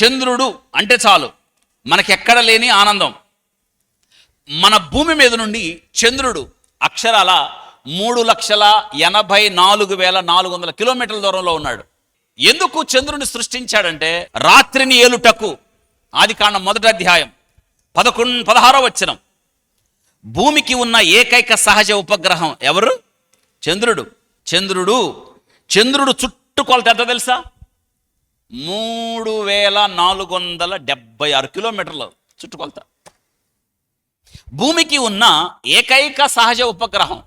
చంద్రుడు అంటే చాలు మనకెక్కడ లేని ఆనందం. మన భూమి మీద నుండి చంద్రుడు అక్షరాల 3,84,400 కిలోమీటర్ల దూరంలో ఉన్నాడు. ఎందుకు చంద్రుడిని సృష్టించాడంటే రాత్రిని ఏలుటకు. ఆదికాండం 1వ అధ్యాయం 16వ వచనం. భూమికి ఉన్న ఏకైక సహజ ఉపగ్రహం ఎవరు? చంద్రుడు. చంద్రుడు చుట్టుకొలత ఎంత తెలుసా? 3,476 కిలోమీటర్లు చుట్టుకొలత. భూమికి ఉన్న ఏకైక సహజ ఉపగ్రహం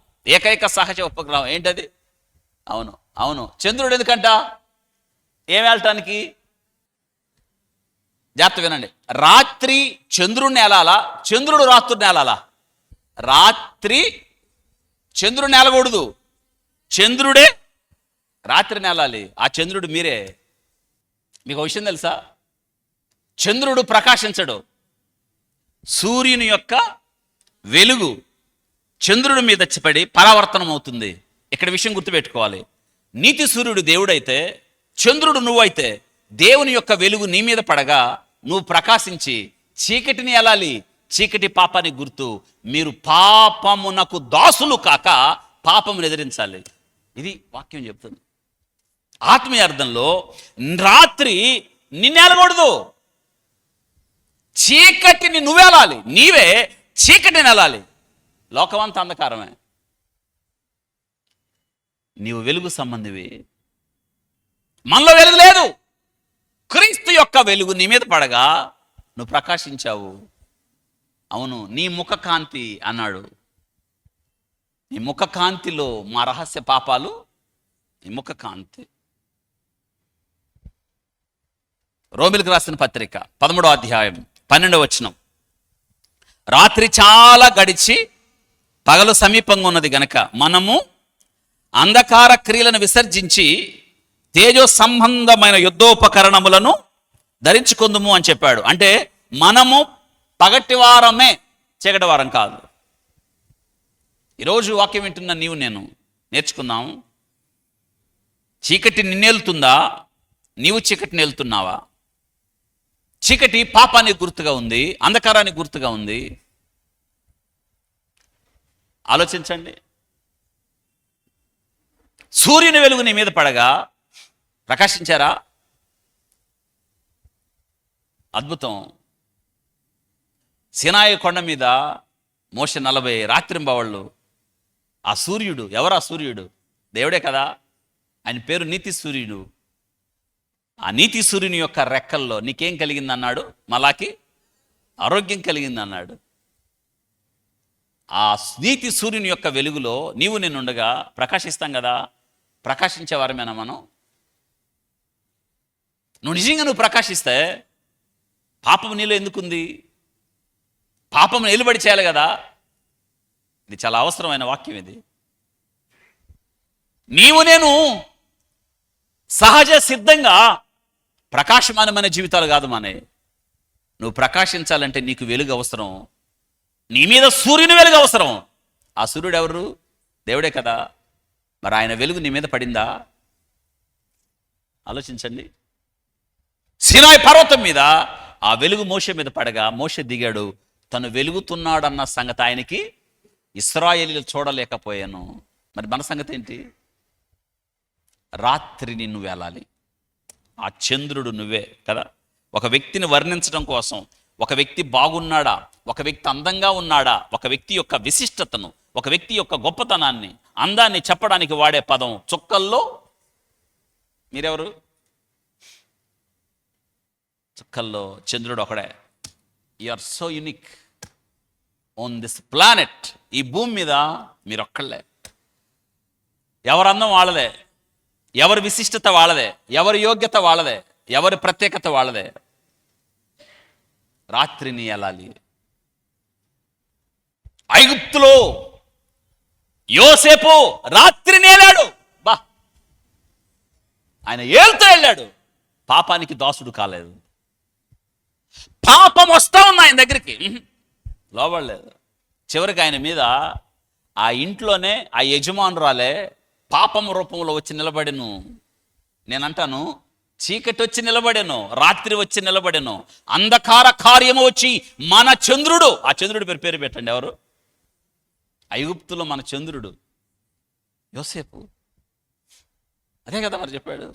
ఏంటది? అవును చంద్రుడు. ఎందుకంట? ఏం వెళ్ళటానికి? జాగ్రత్త వినండి. రాత్రి చంద్రుడిని ఏలాలా, చంద్రుడు రాత్రుడిని ఏలాలా? రాత్రి చంద్రుడిని ఏలకూడదు, చంద్రుడే రాత్రిని ఏలాలి. ఆ చంద్రుడు మీరే. మీకు ఒక విషయం తెలుసా? చంద్రుడు ప్రకాశించడు. సూర్యుని యొక్క వెలుగు చంద్రుడి మీద పడి పరావర్తనం అవుతుంది. ఇక్కడ విషయం గుర్తుపెట్టుకోవాలి. నీతి సూర్యుడు దేవుడైతే, చంద్రుడు నువ్వైతే, దేవుని యొక్క వెలుగు నీ మీద పడగా నువ్వు ప్రకాశించి చీకటిని ఏలాలి. చీకటి పాపానికి గుర్తు. మీరు పాపమునకు దాసులు కాక పాపమును ఎదిరించాలి. ఇది వాక్యం చెప్తుంది. ఆత్మీయ అర్థంలో రాత్రి నిన్నేలకూడదు, చీకటిని నువ్వేలాలి. నీవే చీకటిని ఏలాలి. లోకమంతా అంధకారమే, నీవు వెలుగు సంబంధివి. మనలో వెలుగు లేదు. క్రీస్తు యొక్క వెలుగు నీ మీద పడగా నువ్వు ప్రకాశించావు. అవును, నీ ముఖ కాంతి అన్నాడు. నీ ముఖ కాంతిలో మా రహస్య పాపాలు. నీ ముఖ కాంతి. రోమిలకు రాసిన పత్రిక 13వ అధ్యాయం 12వ వచనం. రాత్రి చాలా గడిచి పగలు సమీపంగా ఉన్నది గనక మనము అంధకార క్రియలను విసర్జించి తేజో సంబంధమైన యుద్ధోపకరణములను ధరించుకుందుము అని చెప్పాడు. అంటే మనము పగటివారమే, చీకటి వారం కాదు. ఈరోజు వాక్యం వింటున్న నీవు నేను నేర్చుకుందాం. చీకటి నిన్నేలుతుందా? నీవు చీకటిని ఏలుతున్నావా? చీకటి పాపానికి గుర్తుగా ఉంది, అంధకారానికి గుర్తుగా ఉంది. ఆలోచించండి. సూర్యుని వెలుగు నీ మీద పడగా ప్రకాశించారా? అద్భుతం. సినాయి కొండ మీద మోషే 40 రాత్రింబవళ్ళు. ఆ సూర్యుడు ఎవరు? ఆ సూర్యుడు దేవుడే కదా. ఆయన పేరు నీతి సూర్యుడు. ఆ నీతి సూర్యుని యొక్క రెక్కల్లో నీకేం కలిగిందన్నాడు? మలాకి ఆరోగ్యం కలిగిందన్నాడు. ఆ నీతి సూర్యుని యొక్క వెలుగులో నీవు నేను ఉండగా ప్రకాశిస్తాం కదా. ప్రకాశించే వారమేనా మనం? నువ్వు నిజంగా నువ్వు ప్రకాశిస్తే పాపం నీలో ఎందుకుంది? పాపం నిలబడి చేయాలి కదా. ఇది చాలా అవసరమైన వాక్యం. ఇది నీవు నేను సహజ సిద్ధంగా ప్రకాశమానమైన జీవితాలు కాదు మానే. నువ్వు ప్రకాశించాలంటే నీకు వెలుగు అవసరం. నీ మీద సూర్యుని వెలుగు అవసరం. ఆ సూర్యుడు ఎవరు? దేవుడే కదా. మరి ఆయన వెలుగు నీ మీద పడిందా? ఆలోచించండి. సినాయి పర్వతం మీద ఆ వెలుగు మోషే మీద పడగా మోషే దిగాడు. తను వెలుగుతున్నాడన్న సంగతి ఆయనకి ఇశ్రాయేలీయులు చూడలేకపోయాను. మరి మన సంగతి ఏంటి? రాత్రిని నువ్వు వెళ్ళాలి. ఆ చంద్రుడు నువ్వే కదా. ఒక వ్యక్తిని వర్ణించడం కోసం, ఒక వ్యక్తి బాగున్నాడా, ఒక వ్యక్తి అందంగా ఉన్నాడా, ఒక వ్యక్తి యొక్క విశిష్టతను, ఒక వ్యక్తి యొక్క గొప్పతనాన్ని, అందాన్ని చెప్పడానికి వాడే పదం చుక్కల్లో మీరెవరు? చుక్కల్లో చంద్రుడు ఒకడే. You are so unique on this planet. ఈ భూమి మీద మీరు ఒక్కళ్ళే. ఎవరి అందం వాళ్ళదే, ఎవరి విశిష్టత వాళ్ళదే, ఎవరి యోగ్యత వాళ్ళదే, ఎవరి ప్రత్యేకత వాళ్ళదే. రాత్రిని వెళ్ళాలి. ఐగుప్తులో యోసేపు రాత్రిని వెళ్ళాడు. బా, ఆయన ఏళ్తూ వెళ్ళాడు. పాపానికి దాసుడు కాలేదు. పాపం వస్తా ఉంది ఆయన దగ్గరికి, లోబడలేదు. చివరికి ఆయన మీద ఆ ఇంట్లోనే ఆ యజమానురాలే పాపం రూపంలో వచ్చి నిలబడిను. నేనంటాను, చీకటి వచ్చి నిలబడెను, రాత్రి వచ్చి నిలబడెను, అంధకార కార్యము వచ్చి మన చంద్రుడు, ఆ చంద్రుడి పేరు పెట్టండి, ఎవరు? ఐగుప్తులో మన చంద్రుడు యోసేపు. అదే కదా మరి చెప్పాడు.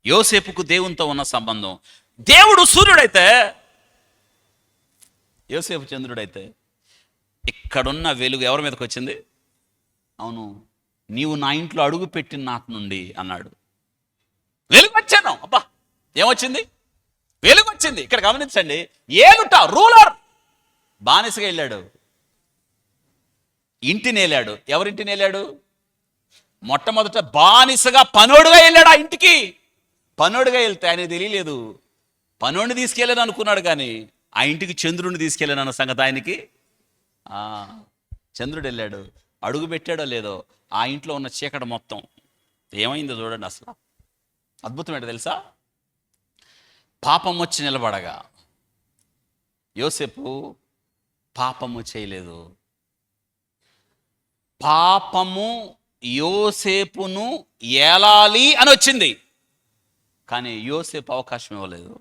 యోసేపుకు దేవునితో ఉన్న సంబంధం. దేవుడు సూర్యుడైతే యోసేపు చంద్రుడైతే, ఇక్కడున్న వెలుగు ఎవరి మీదకి వచ్చింది? అవును, నీవు నా ఇంట్లో అడుగు పెట్టిన నాటి నుండి అన్నాడు. వెలుగు వచ్చాను. అబ్బా, ఏమొచ్చింది? వెలుగు వచ్చింది. ఇక్కడ గమనించండి, ఏలుట, రూలర్ బానిసగా వెళ్ళాడు, ఇంటిని వెళ్ళాడు. ఎవరింటిని వెళ్ళాడు? మొట్టమొదట బానిసగా పనోడుగా వెళ్ళాడు ఆ ఇంటికి. పనోడుగా వెళ్తే ఆయనకు తెలియలేదు, పనోడిని తీసుకెళ్ళాను అనుకున్నాడు, కానీ ఆ ఇంటికి చంద్రుడిని తీసుకెళ్ళాను అన్న సంగతి ఆయనకి. చంద్రుడు వెళ్ళాడు, అడుగు పెట్టాడో లేదో ఆ ఇంట్లో ఉన్న చీకటి మొత్తం ఏమైందో చూడండి. అసలు అద్భుతం ఏంటో తెలుసా? పాపం వచ్చి నిలబడగా యోసేపు పాపము చేయలేదు. పాపము యోసేపును ఏలాలి అని వచ్చింది, కానీ యోసేపు అవకాశం ఇవ్వలేదు.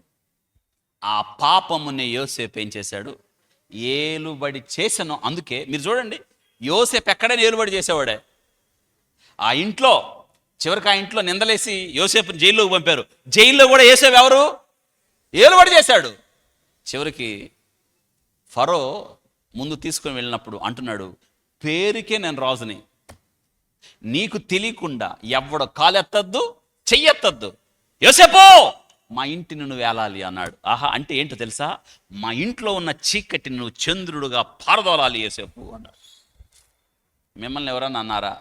ఆ పాపముని యోసేపు ఏం చేశాడు? ఏలుబడి చేశాను. అందుకే మీరు చూడండి, యోసేపు ఎక్కడైనా ఏలుబడి చేసేవాడే. ఆ ఇంట్లో చివరికి ఆ ఇంట్లో నిందలేసి యోసేపుని జైల్లోకి పంపారు. జైల్లో కూడా యోసేపు ఎవరు? ఏలుబడి చేశాడు. చివరికి ఫరో ముందు తీసుకొని వెళ్ళినప్పుడు అంటున్నాడు, పేరుకే నేను రాజుని, నీకు తెలియకుండా ఎవడు కాలెత్తద్దు, చెయ్యెత్తద్దు, యోసేపు మా ఇంటిని నువ్వు వేలాలి అన్నాడు. ఆహా, అంటే ఏంటో తెలుసా? మా ఇంట్లో ఉన్న చీకటిని నువ్వు చంద్రుడుగా పారదోలాలి యోసేపు అన్నాడు. మిమ్మల్ని ఎవరన్నా అన్నారా?